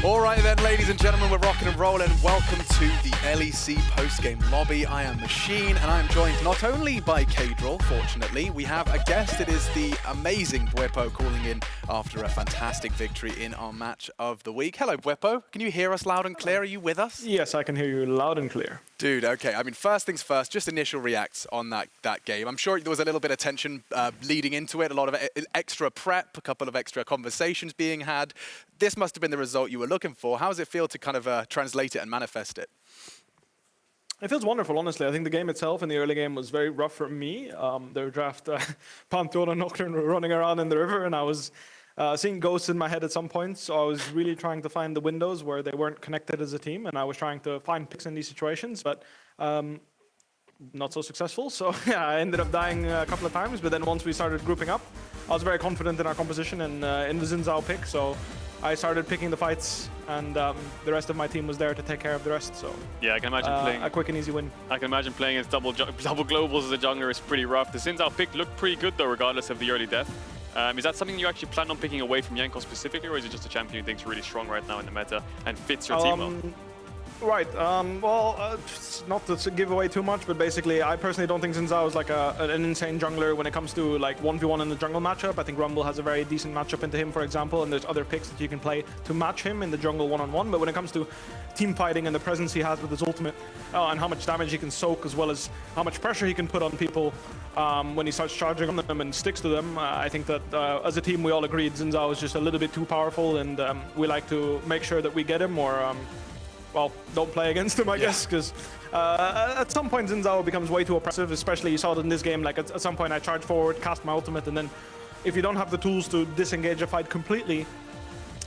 All right then, ladies and gentlemen, we're rocking and rolling. Welcome to the LEC post-game lobby. I am Machine, and I am joined not only by Caedrel, fortunately, we have a guest. It is the amazing Bwipo calling in after a fantastic victory in our match of the week. Hello, Bwipo. Can you hear us loud and clear? Are you with us? Yes, I can hear you loud and clear. Dude, okay. I mean, first things first, just initial reacts on that game. I'm sure there was a little bit of tension leading into it, a lot of extra prep, a couple of extra conversations being had. This must have been the result you were looking for. How does it feel to kind of translate it and manifest it? It feels wonderful, honestly. I think the game itself in the early game was very rough for me. Their draft, Pantheon and Nocturne were running around in the river, and I was seeing ghosts in my head at some points. So I was really trying to find the windows where they weren't connected as a team, and I was trying to find picks in these situations, but not so successful. So yeah, I ended up dying a couple of times, but then once we started grouping up, I was very confident in our composition and in the Xin Zhao pick. So I started picking the fights, and the rest of my team was there to take care of the rest. So yeah, I can imagine playing a quick and easy win. I can imagine playing as double globals as a jungler is pretty rough. The Xin Zhao pick looked pretty good though, regardless of the early death. Is that something you actually plan on picking away from Yanko specifically, or is it just a champion you think is really strong right now in the meta and fits your team well? Right. Well, not to give away too much, but basically, I personally don't think Xin Zhao is like an insane jungler when it comes to like 1v1 in the jungle matchup. I think Rumble has a very decent matchup into him, for example, and there's other picks that you can play to match him in the jungle one-on-one. But when it comes to team fighting and the presence he has with his ultimate, and how much damage he can soak, as well as how much pressure he can put on people when he starts charging on them and sticks to them, I think that as a team we all agreed Xin Zhao is just a little bit too powerful, and we like to make sure that we get him, or well, don't play against him, I guess, because at some point Xin Zhao becomes way too oppressive, especially you saw it in this game. Like at some point I charge forward, cast my ultimate, and then if you don't have the tools to disengage a fight completely,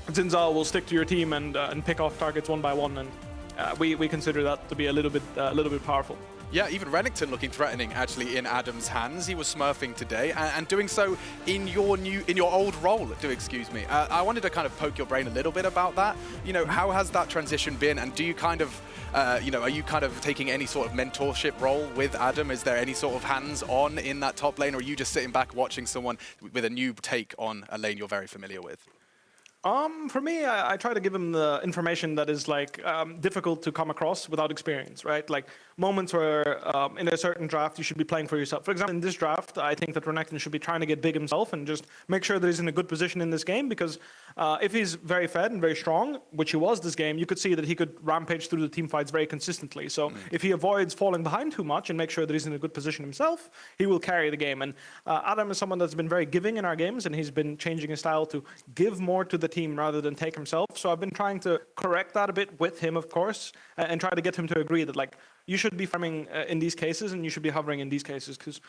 Xin Zhao will stick to your team and pick off targets one by one, and we consider that to be a little bit powerful. Yeah, even Renekton looking threatening actually in Adam's hands. He was smurfing today and doing so in your old role. Excuse me. I wanted to kind of poke your brain a little bit about that. You know, how has that transition been? And do you kind of, are you kind of taking any sort of mentorship role with Adam? Is there any sort of hands-on in that top lane, or are you just sitting back watching someone with a new take on a lane you're very familiar with? For me, I try to give him the information that is like difficult to come across without experience, right? Like moments where in a certain draft you should be playing for yourself. For example, in this draft, I think that Renekton should be trying to get big himself and just make sure that he's in a good position in this game, because if he's very fed and very strong, which he was this game, you could see that he could rampage through the team fights very consistently. So if he avoids falling behind too much and make sure that he's in a good position himself, he will carry the game. And Adam is someone that's been very giving in our games, and he's been changing his style to give more to the team rather than take himself. So I've been trying to correct that a bit with him, of course, and try to get him to agree that like you should be farming in these cases and you should be hovering in these cases, because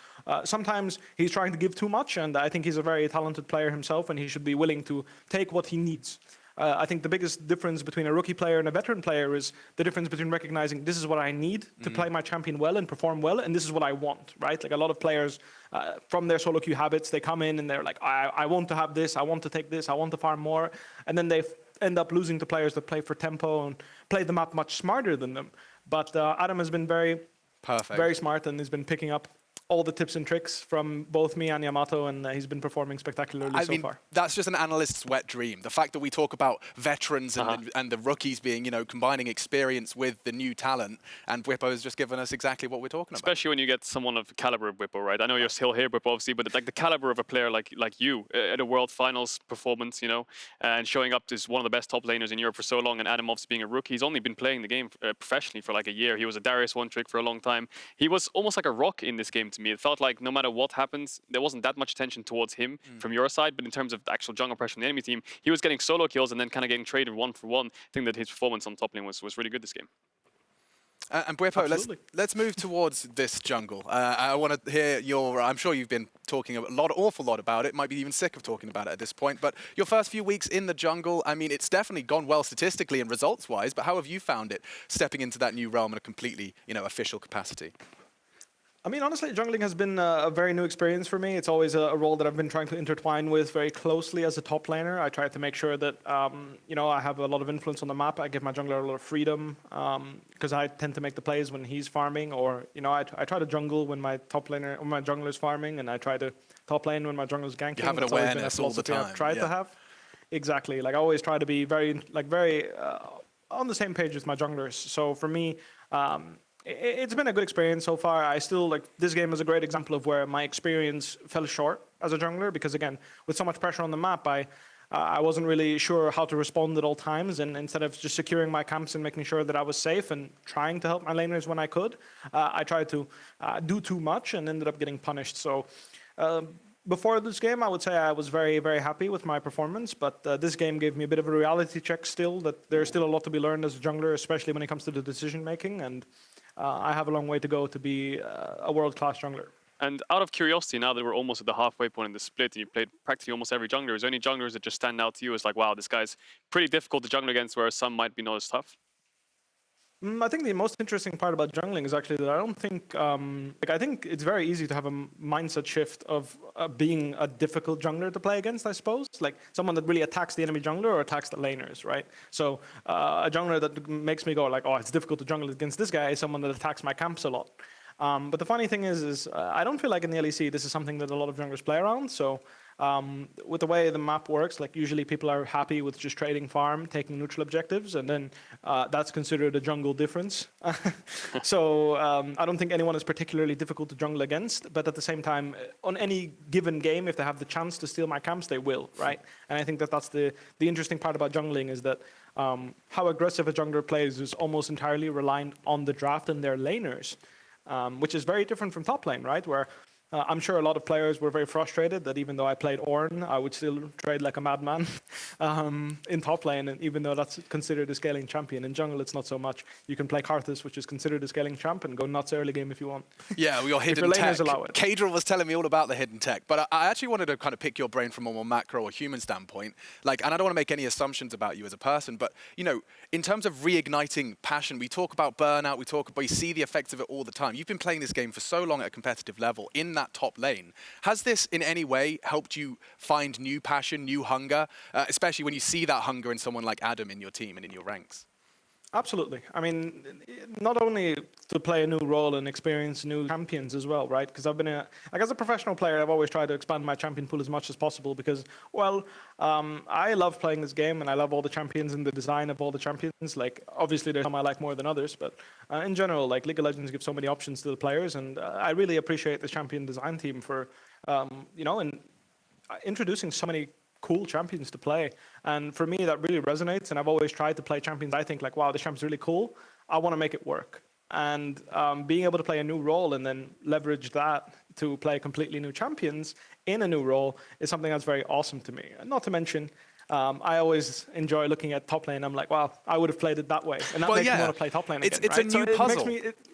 sometimes he's trying to give too much, and I think he's a very talented player himself, and he should be willing to take what he needs. I think the biggest difference between a rookie player and a veteran player is the difference between recognizing this is what I need to play my champion well and perform well, and this is what I want, right? Like a lot of players from their solo queue habits, they come in and they're like, I want to have this, I want to take this, I want to farm more, and then they end up losing to players that play for tempo and play the map much smarter than them. But Adam has been very smart, and he's been picking up all the tips and tricks from both me and Yamato, and he's been performing spectacularly so far. That's just an analyst's wet dream. The fact that we talk about veterans and the rookies being, combining experience with the new talent, and Bwipo has just given us exactly what we're talking about. Especially when you get someone of the caliber of Bwipo, right? I know you're still here, Bwipo, obviously, but like the caliber of a player like you at a World Finals performance, and showing up as one of the best top laners in Europe for so long, and Adam obviously being a rookie, he's only been playing the game professionally for like a year. He was a Darius one-trick for a long time. He was almost like a rock in this game to me. It felt like no matter what happens, there wasn't that much attention towards him from your side, but in terms of the actual jungle pressure from the enemy team, he was getting solo kills and then kind of getting traded one for one. I think that his performance on top lane was really good this game. And Bwipo, let's move towards this jungle. I want to hear your, I'm sure you've been talking awful lot about it, might be even sick of talking about it at this point, but your first few weeks in the jungle, I mean, it's definitely gone well statistically and results-wise, but how have you found it stepping into that new realm in a completely, official capacity? I mean, honestly, jungling has been a very new experience for me. It's always a role that I've been trying to intertwine with very closely as a top laner. I try to make sure that, I have a lot of influence on the map. I give my jungler a lot of freedom because I tend to make the plays when he's farming, or, I try to jungle when my jungler is farming, and I try to top lane when my jungler is ganking. You have an awareness all the time. I've tried to have. Exactly. Like I always try to be very on the same page with my junglers. So for me, it's been a good experience so far. I still this game is a great example of where my experience fell short as a jungler because again, with so much pressure on the map, I wasn't really sure how to respond at all times, and instead of just securing my camps and making sure that I was safe and trying to help my laners when I could, I tried to do too much and ended up getting punished. So before this game, I would say I was very, very happy with my performance, but this game gave me a bit of a reality check still, that there's still a lot to be learned as a jungler, especially when it comes to the decision making, and I have a long way to go to be a world-class jungler. And out of curiosity, now that we're almost at the halfway point in the split, and you've played practically almost every jungler, is there any junglers that just stand out to you as like, wow, this guy's pretty difficult to jungle against, whereas some might be not as tough? I think the most interesting part about jungling is actually that I don't think, I think it's very easy to have a mindset shift of being a difficult jungler to play against, I suppose. Like someone that really attacks the enemy jungler or attacks the laners, right? So a jungler that makes me go like, oh, it's difficult to jungle against this guy is someone that attacks my camps a lot. But the funny thing is I don't feel like in the LEC this is something that a lot of junglers play around. So with the way the map works, like usually people are happy with just trading farm, taking neutral objectives, and then that's considered a jungle difference. So I don't think anyone is particularly difficult to jungle against, but at the same time, on any given game, if they have the chance to steal my camps, they will, right? And I think that that's the interesting part about jungling is that how aggressive a jungler plays is almost entirely reliant on the draft and their laners. Which is very different from top lane, right? Where I'm sure a lot of players were very frustrated that even though I played Ornn, I would still trade like a madman in top lane, and even though that's considered a scaling champion. In jungle, it's not so much. You can play Karthus, which is considered a scaling champ, and go nuts early game if you want. Yeah, your hidden if your tech. laners allow it. Caedrel was telling me all about the hidden tech, but I actually wanted to kind of pick your brain from a more macro or human standpoint. Like, and I don't want to make any assumptions about you as a person, but you know, in terms of reigniting passion, we talk about burnout, we see the effects of it all the time. You've been playing this game for so long at a competitive level in that top lane. Has this in any way helped you find new passion, new hunger, especially when you see that hunger in someone like Adam in your team and in your ranks? Absolutely. I mean, not only to play a new role and experience new champions as well, right? Because I've been as a professional player, I've always tried to expand my champion pool as much as possible because, well, I love playing this game and I love all the champions and the design of all the champions. Like, obviously, there's some I like more than others, but in general, like League of Legends gives so many options to the players, and I really appreciate the champion design team for, you know, and introducing so many cool champions to play. And for me, that really resonates. And I've always tried to play champions I think like, wow, this champion's really cool. I want to make it work. And being able to play a new role and then leverage that to play completely new champions in a new role is something that's very awesome to me. And not to mention, I always enjoy looking at top lane. I'm like, wow, I would have played it that way. And that makes me want to play top lane again. It's right? a new puzzle.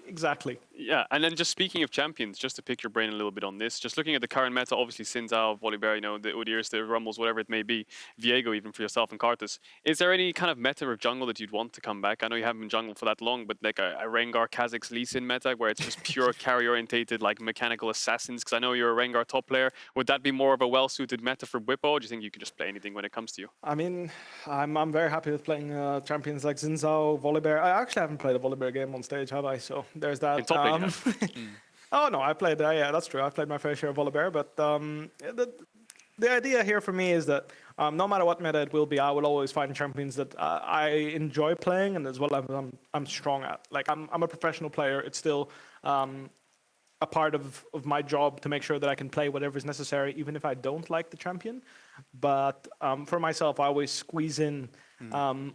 Exactly. Yeah, and then just speaking of champions, just to pick your brain a little bit on this, just looking at the current meta, obviously Xin Zhao, Volibear, you know, the Udyrs, the Rumbles, whatever it may be, Viego even for yourself and Karthus. Is there any kind of meta of jungle that you'd want to come back? I know you haven't been jungle for that long, but like a Rengar, Kha'Zix, Lee Sin meta where it's just pure carry-orientated, like mechanical assassins, because I know you're a Rengar top player. Would that be more of a well-suited meta for Bwipo, or do you think you can just play anything when it comes to you? I mean, I'm very happy with playing champions like Xin Zhao, Volibear. I actually haven't played a Volibear game on stage, have I? So there's that. In top lane, Oh no, I played. Yeah, that's true. I've played my fair share of Volibear, but the idea here for me is that no matter what meta it will be, I will always find champions that I enjoy playing and as well as I'm strong at. Like I'm a professional player. It's still a part of my job to make sure that I can play whatever is necessary, even if I don't like the champion. But for myself, I always squeeze in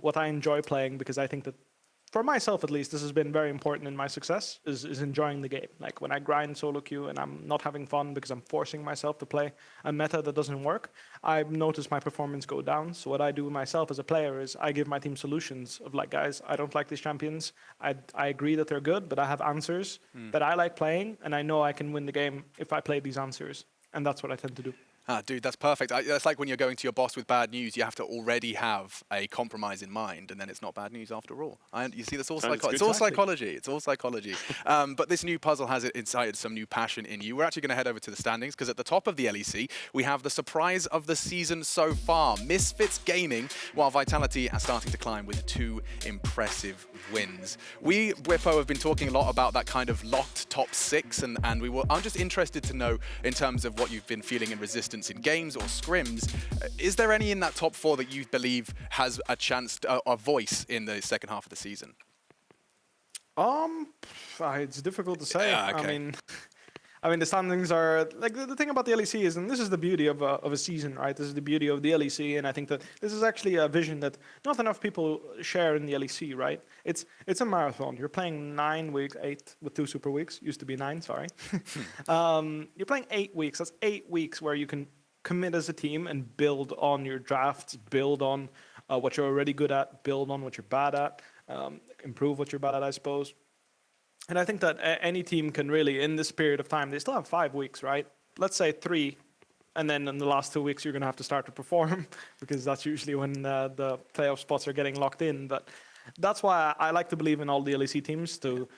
what I enjoy playing because I think that, for myself at least, this has been very important in my success, is enjoying the game. Like when I grind solo queue and I'm not having fun because I'm forcing myself to play a meta that doesn't work, I've noticed my performance go down. So what I do myself as a player is I give my team solutions of like, guys, I don't like these champions. I agree that they're good, but I have answers that I like playing, and I know I can win the game if I play these answers. And that's what I tend to do. Ah, dude, that's perfect. That's like when you're going to your boss with bad news, you have to already have a compromise in mind, and then it's not bad news after all. You see, that's all psychology. It's all psychology. It's all psychology. But this new puzzle has incited some new passion in you. We're actually going to head over to the standings, because at the top of the LEC, we have the surprise of the season so far, Misfits Gaming, while Vitality are starting to climb with 2 impressive wins. We, Bwipo, have been talking a lot about that kind of locked top 6, and I'm just interested to know, in terms of what you've been feeling in Resistance instance in games or scrims. Is there any in that top 4 that you believe has a chance, a voice in the second half of the season? It's difficult to say. Yeah, okay. I mean, the standings are like the thing about the LEC is, and this is the beauty of a season, right? This is the beauty of the LEC, and I think that this is actually a vision that not enough people share in the LEC, right? It's a marathon. You're playing 9 weeks, 8 with 2 super weeks. Used to be 9, sorry. You're playing 8 weeks. That's 8 weeks where you can commit as a team and build on your drafts, build on what you're already good at, build on what you're bad at, improve what you're bad at, I suppose. And I think that any team can really, in this period of time, they still have 5 weeks, right? Let's say 3, and then in the last 2 weeks, you're going to have to start to perform because that's usually when the playoff spots are getting locked in. But that's why I like to believe in all the LEC teams to,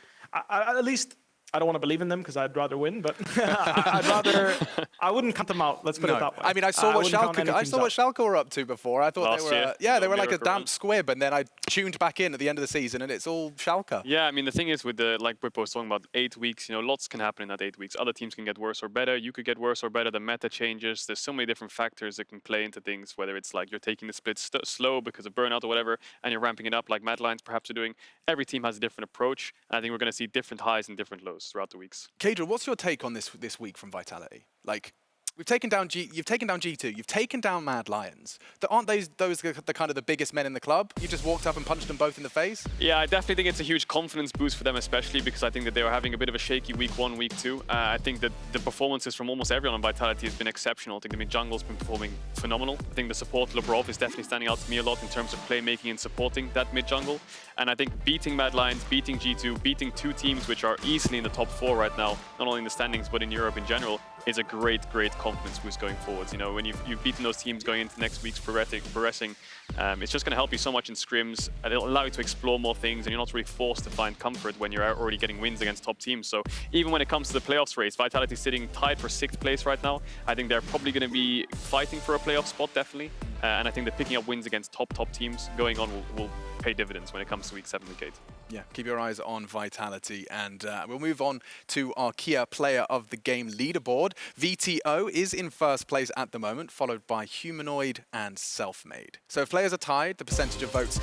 at least, I don't want to believe in them because I'd rather win, but I wouldn't count them out. Let's put it that way. I mean, I saw what Schalke were up to before. I thought they were like a damp squib, and then I tuned back in at the end of the season, and it's all Schalke. Yeah, I mean, the thing is with like Bwipo was talking about 8 weeks, lots can happen in that 8 weeks. Other teams can get worse or better. You could get worse or better. The meta changes. There's so many different factors that can play into things, whether it's like you're taking the split slow because of burnout or whatever, and you're ramping it up like Mad Lions perhaps are doing. Every team has a different approach, and I think we're going to see different highs and different lows throughout the weeks. Caedrel, what's your take on this week from Vitality? Like, you've taken down G2, you've taken down Mad Lions. Aren't those the kind of the biggest men in the club? You just walked up and punched them both in the face? Yeah, I definitely think it's a huge confidence boost for them, especially because I think that they were having a bit of a shaky week 1, week 2. I think that the performances from almost everyone on Vitality has been exceptional. I think the mid-jungle's been performing phenomenal. I think the support Labrov is definitely standing out to me a lot in terms of playmaking and supporting that mid-jungle. And I think beating Mad Lions, beating G2, beating 2 teams which are easily in the top 4 right now, not only in the standings but in Europe in general, is a great confidence boost going forwards. When you've beaten those teams going into next week's progressing, it's just going to help you so much in scrims, and it'll allow you to explore more things, and you're not really forced to find comfort when you're already getting wins against top teams. So even when it comes to the playoffs race, Vitality sitting tied for 6th place right now. I think they're probably going to be fighting for a playoff spot, definitely. And I think that picking up wins against top teams going on will pay dividends when it comes to week 7, week 8. Yeah, keep your eyes on Vitality, and we'll move on to our Kia Player of the Game leaderboard. VTO is in 1st place at the moment, followed by Humanoid and Selfmade. So if players are tied, the percentage of votes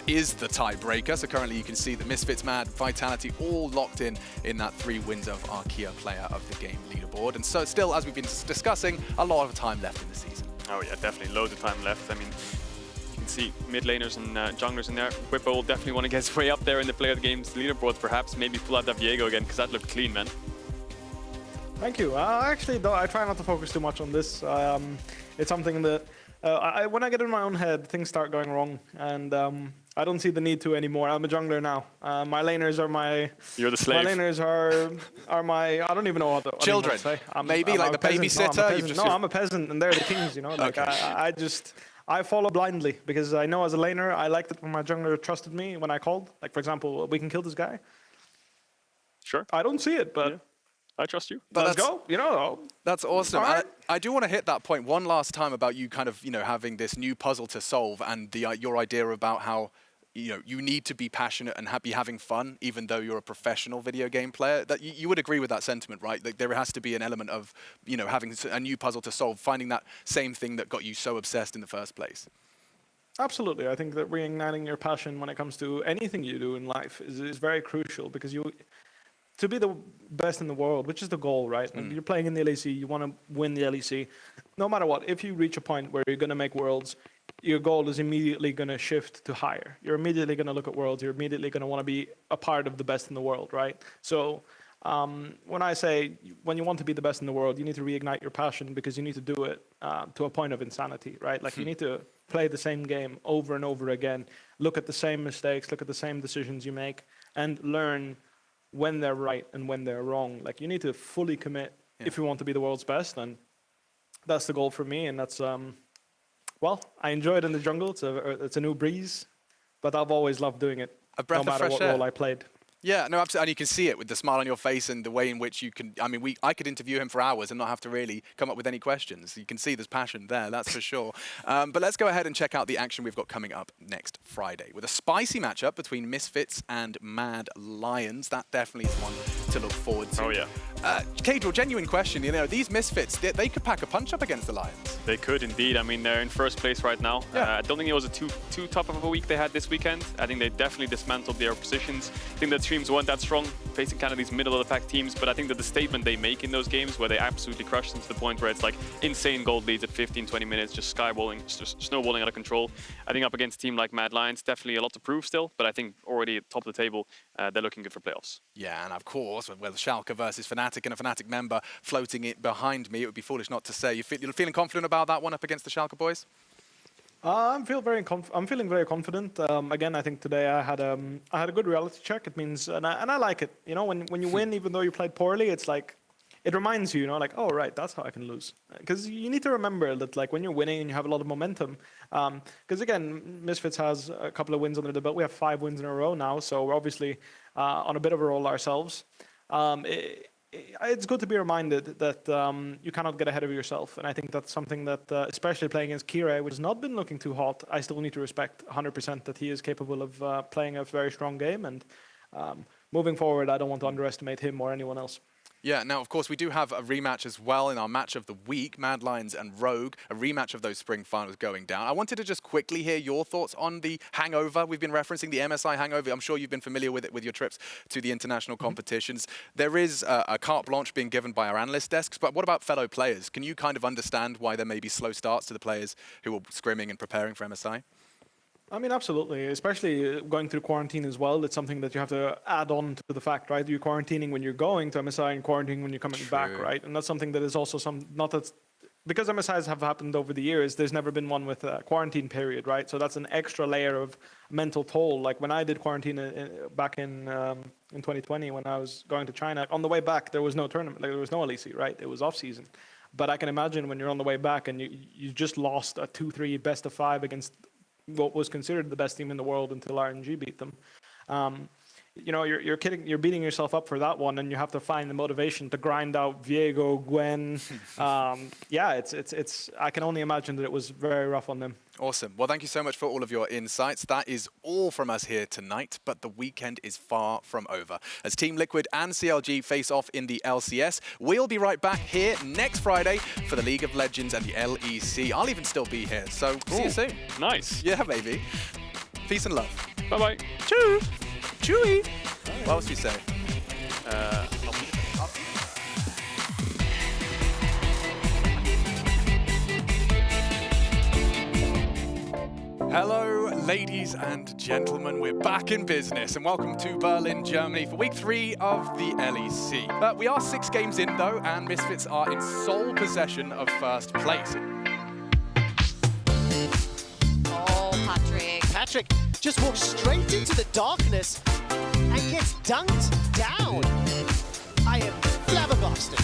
is the tiebreaker. So currently you can see that Misfits, Mad, Vitality all locked in that 3 wins of our Kia Player of the Game leaderboard. And so still, as we've been discussing, a lot of time left in the season. Oh yeah, definitely loads of time left. I mean, you can see mid laners and junglers in there. Bwipo will definitely want to get his way up there in the Player of the Game's leaderboard, perhaps. Maybe pull out that Viego again, because that looked clean, man. Thank you. Actually, I try not to focus too much on this. It's something that when I get in my own head, things start going wrong, and I don't see the need to anymore. I'm a jungler now. My laners are my... You're the slave. My laners are my... I don't even know what to children. Say. Maybe like the babysitter. No, I'm a peasant, and they're the kings. Like okay. I follow blindly because I know as a laner, I liked it when my jungler trusted me when I called. Like, for example, we can kill this guy. Sure. I don't see it, but... Yeah. I trust you. Let's go. That's awesome. Right. I do want to hit that point one last time about you kind of, having this new puzzle to solve, and your idea about how, you need to be passionate and be having fun, even though you're a professional video game player. That you would agree with that sentiment, right? Like there has to be an element of, having a new puzzle to solve, finding that same thing that got you so obsessed in the first place. Absolutely. I think that reigniting your passion when it comes to anything you do in life is very crucial, because to be the best in the world, which is the goal, right? Like you're playing in the LEC, you want to win the LEC. No matter what, if you reach a point where you're going to make worlds, your goal is immediately going to shift to higher. You're immediately going to look at worlds. You're immediately going to want to be a part of the best in the world, right? So when I say when you want to be the best in the world, you need to reignite your passion, because you need to do it to a point of insanity, right? Like you need to play the same game over and over again, look at the same mistakes, look at the same decisions you make, and learn when they're right and when they're wrong. Like you need to fully commit if you want to be the world's best, and that's the goal for me. And that's well, I enjoy it in the jungle. It's a new breeze, but I've always loved doing it, no matter what role I played. Yeah, no, absolutely, and you can see it with the smile on your face and the way in which you can. I mean, I could interview him for hours and not have to really come up with any questions. You can see there's passion there, that's for sure. But let's go ahead and check out the action we've got coming up next Friday with a spicy matchup between Misfits and Mad Lions. That definitely is one to look forward to. Oh yeah. Caedrel, genuine question. You know, these Misfits, they could pack a punch up against the Lions. They could indeed. I mean, they're in first place right now. Yeah. I don't think it was a too tough of a week they had this weekend. I think they definitely dismantled their positions. I think the teams weren't that strong, facing kind of these middle-of-the-pack teams, but I think that the statement they make in those games where they absolutely crush them to the point where it's like insane gold leads at 15, 20 minutes, just just snowballing out of control. I think up against a team like Mad Lions, definitely a lot to prove still, but I think already at the top of the table, they're looking good for playoffs. Yeah, and of course, with Schalke versus Fnatic and a Fnatic member floating it behind me, it would be foolish not to say. You're feeling confident about that one up against the Schalke boys? I'm feeling very confident. Again, I think today I had a good reality check. It means, and I like it. You know, when you win, even though you played poorly, it's like it reminds you, like, oh right, that's how I can lose. Because you need to remember that, like, when you're winning and you have a lot of momentum. Because again, Misfits has a couple of wins under the belt. We have 5 wins in a row now, so we're obviously on a bit of a roll ourselves. It's good to be reminded that you cannot get ahead of yourself, and I think that's something that, especially playing against Kire, which has not been looking too hot, I still need to respect 100% that he is capable of playing a very strong game, and moving forward, I don't want to underestimate him or anyone else. Yeah, now, of course, we do have a rematch as well in our match of the week, Mad Lions and Rogue, a rematch of those spring finals going down. I wanted to just quickly hear your thoughts on the hangover. We've been referencing the MSI hangover. I'm sure you've been familiar with it with your trips to the international competitions. There is a carte blanche being given by our analyst desks, but what about fellow players? Can you kind of understand why there may be slow starts to the players who are scrimming and preparing for MSI? I mean, absolutely, especially going through quarantine as well. It's something that you have to add on to the fact, right? You're quarantining when you're going to MSI and quarantining when you're coming back, right? And that's something that is also because MSIs have happened over the years, there's never been one with a quarantine period, right? So that's an extra layer of mental toll. Like when I did quarantine back in 2020, when I was going to China, on the way back, there was no tournament, like there was no LEC, right? It was off season. But I can imagine when you're on the way back and you just lost a 2-3 best of 5 against what was considered the best team in the world until RNG beat them. You know, you're beating yourself up for that one, and you have to find the motivation to grind out Viego, Gwen. Yeah, it's. I can only imagine that it was very rough on them. Awesome. Well, thank you so much for all of your insights. That is all from us here tonight, but the weekend is far from over. As Team Liquid and CLG face off in the LCS, we'll be right back here next Friday for the League of Legends and the LEC. I'll even still be here, so see you soon. Nice. Yeah, baby. Peace and love. Bye-bye. Choo! Chewy! What else do you say? Hello, ladies and gentlemen. We're back in business, and welcome to Berlin, Germany for week 3 of the LEC. We are 6 games in, though, and Misfits are in sole possession of first place. Oh, Patrick. Patrick just walks straight into the darkness and gets dunked down. I am flabbergasted.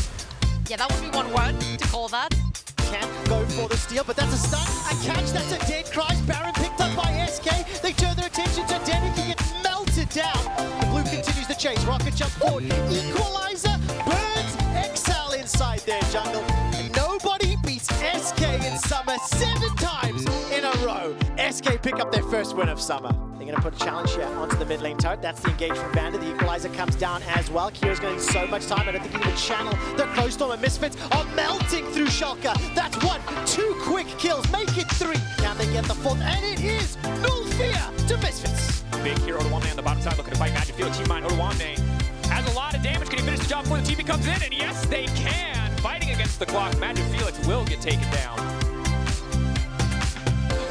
Yeah, that would be one word to call that. Can't go for the steal, but that's a stun, a catch, that's a dead cries. Baron picked up by SK. They turn their attention to Denny, he gets melted down. The blue continues the chase, Rocket jump forward. Equalizer, burns Excel inside their jungle. And nobody beats SK in summer 7 times in a row. SK pick up their first win of summer. They're going to put a challenge here onto the mid lane turret. That's the engage from Vander. The equalizer comes down as well. Kira's going to need so much time. I don't think he can even channel the close storm, and Misfits are melting through Schalke. That's 1, 2 quick kills. Make it 3. Can they get the 4th? And it is null fear to Misfits. Big hero to Odoamne on the bottom side looking to fight Magic Field. Team Mind Odoamne has a lot of damage. Can he finish the job before the TP comes in? And yes, they can. Fighting against the clock, Magic Felix will get taken down.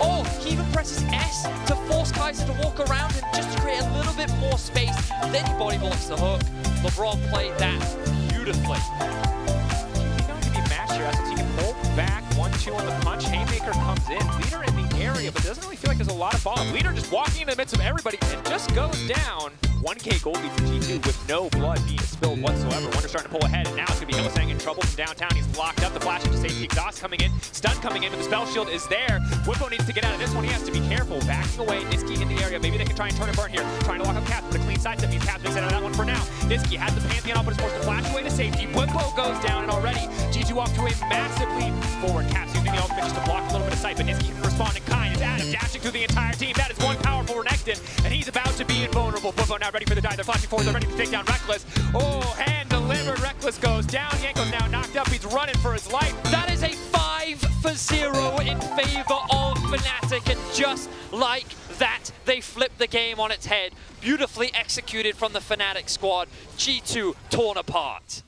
Oh, he even presses S to force Kaiser to walk around him just to create a little bit more space. Then he body blocks the hook. LeBron played that beautifully. He's going to be matched here as he can pull back 1-2 on the punch. Haymaker comes in. Leader in the area, but doesn't really feel like there's a lot of follow. Leader just walking in the midst of everybody and just goes down. 1K gold lead for G2 with no blood being spilled whatsoever. Wonder starting to pull ahead, and now it's going to be Hillesang in trouble from downtown. He's locked up. The flash into safety. Exhaust coming in. Stun coming in, but the spell shield is there. Bwipo needs to get out of this one. He has to be careful. Backing away. Niski in the area. Maybe they can try and turn and burn here. Trying to lock up Caps, but a clean sidestep means Caps makes it out of that one for now. Niski has the Pantheon up, but is forced to flash away to safety. Bwipo goes down, and already G2 off to a massive lead forward. Caps using the ultimate just to block a little bit of sight, but Niski can respond in kind. Is Adam dashing through the entire team. That is one powerful Renekton, and he's about to be invulnerable. Bwipo now ready for the dive. They're flashing forward. They're ready to take down Reckless. Oh, hand delivered. Reckless Reckless goes down. Yanko's now knocked up. He's running for his life. That is a 5-0 in favor of Fnatic, and just like that, they flip the game on its head. Beautifully executed from the Fnatic squad. G2 torn apart.